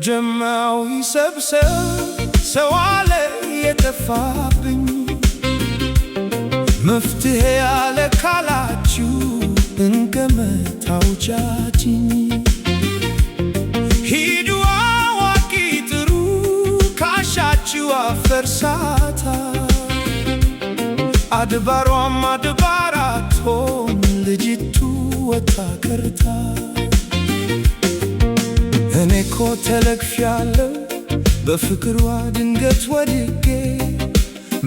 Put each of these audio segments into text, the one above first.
ጀማው ይሰብሰብ ሰው አለ የጠፋብኝ መፍትሄ ያለ ካላችሁ እንገመታው ጃጅኝ ሂዱ አዋቂ ጥሩ ካሻችሁ አፈርሳታ አድባሯም አድባራቶም ልጅቱ ወታከርታ እኔኮ ተለክፊያለሁ በፍቅሯ ድንገት ወድቄ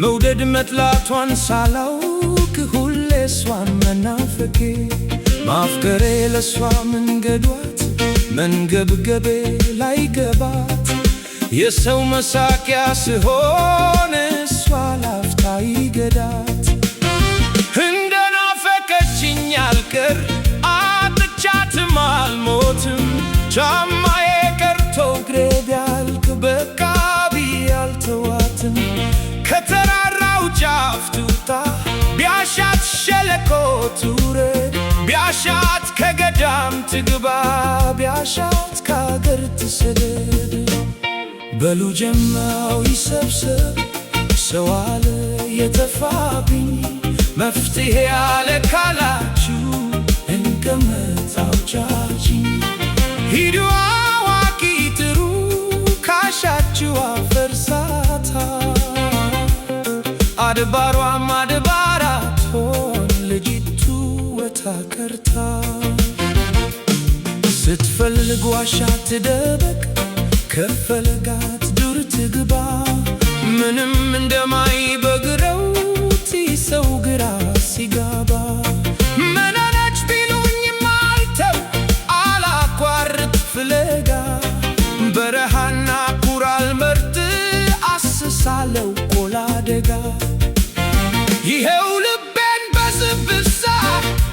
መውደድ መጥላቷን ሳላውቅ ሁሌ እሷን መናፈቄ ማፍቀሬ ለሷ መንገዷት መንገብገቤ ላይ ገባት የሰው መሳቂያ ስሆን እሷ ላፍታ ይገዳት እንደናፈቀችኝ አልቀር አጥቻትም አልሞትም ጫማዬ ቀርቶ እግሬ ቢያልቅ በቃ ቢያልተዋትም ከተራራው ጫፍ ትውጣ ቢያሻት ሸለቆ ትውረድ ቢያሻት ከገዳም ትግባ ቢያሻት ከአገር ትሰደድ በሉ ጀማው ይሰብሰብ ሰው አለ የጠፋብኝ መፍትሄ ያለ ካላችሁ እንገመታው ጃጅኝ ሂዱ አዋቂ ጥሩ ካሻችሁ አፈርሳታ አድባሯም አድባራቶን ልጅቱ ወታከርታ ስትፈልግ ዋሻ ትደበቅ ከፈለጋት ዱር ትግባ ምንም እንደማይበግረው ሰው ግራ ሲጋባ መናናች ቢሉኝም አልተው አላቋርጥ ፍለጋ በረሃና ኩራል መርጥ አስሳለው ቆላ ደጋ ይሄው ልቤን በዝብዛ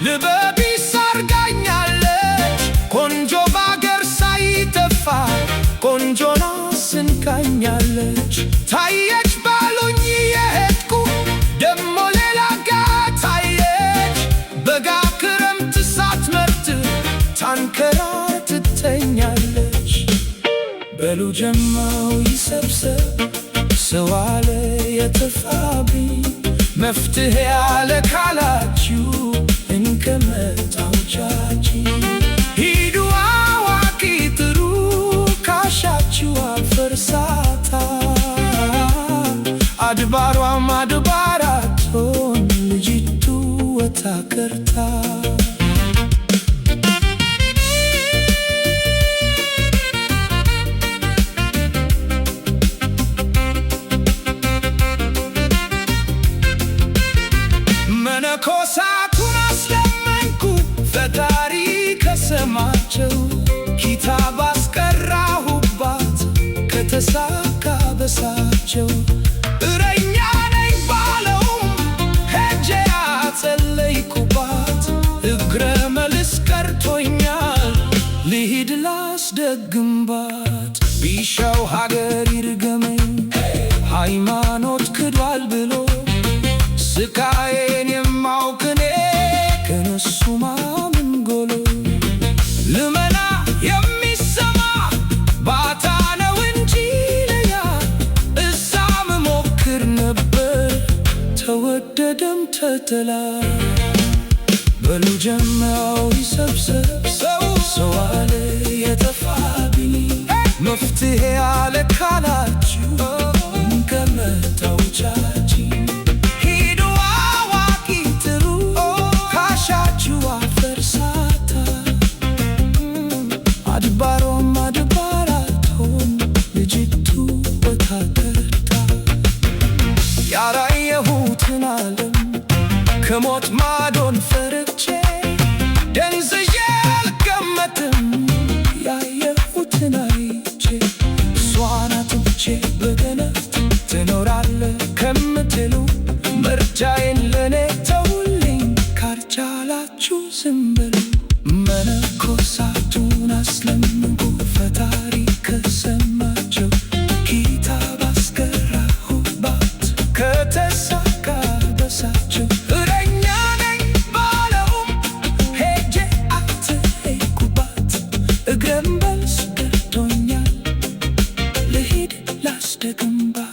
ልበቢስ አርጋኛለች ቆንጆ ባገር ሳይተፋ ቆንጆና ስንካኛለች ታየች ባሉኝ የሄድኩ ደሞ ሌላ ጋ ታየች በጋ ክረምት ሳትመርጥ ታንከራትተኛለች በሉ ጀማው ይሰብሰብ ሰው አለ የጠፋብኝ መፍትሄ ያለ ካላችሁ እንገመታው ጃጅኝ ሂዱ አዋቂ ጥሩ ካሻችሁ አፈርሳታ አድባሯም አድባራቶን ልጅቱ ወታከርታ መነኮሳቱን አስለመንኩ ፈጣሪ ከሰማቸው ኪታብ አስቀራሁባት ከተሳካ በሳቸው እረኛ ነኝ ባለውም ሄጄ አጸለይኩባት እግረ መልስ ቀርቶኛል ልሂድ ላስደግምባት ቢሻው ሀገር ይርገመኝ ሃይማኖት ክዷል ብሎ ስቃዬን የማውቅኔ ከነሱ ማምን ጎሎ ልመና የሚሰማ ባታ ነው እንጂ ለያ እዛ መሞክር ነበር ተወደደም ተጠላ በሉ ጀማው ይሰብሰብ ሰው አለ የጠፋብኝ መፍትሄ ያለ ካላችሁ እንገመታው ጃጅኝ አድባሯም አድባራቶም ልጅቱ ወታከርታ ያላየሁትን ዓለም ከሞት ማዶን ፈርቼ ደንዝዤ አልገመትም ያየሁትን አይቼ እሷን አጥቼ በገነት ትኖራለህ ከምትሉ ምርጫዬን ለኔ ተውልኝ ካልቻላችሁ ዝም በሉ መነኮሳቱን አስለምንኩ ፈጣሪ ከሰማቸው ኪታብ አስቀራሁባት ከተሳካ በሳቸው እረኛ ነኝ ባለውም ሄጄ አትሄድኩባት እግረም በልስ ቀርቶኛል ግንባር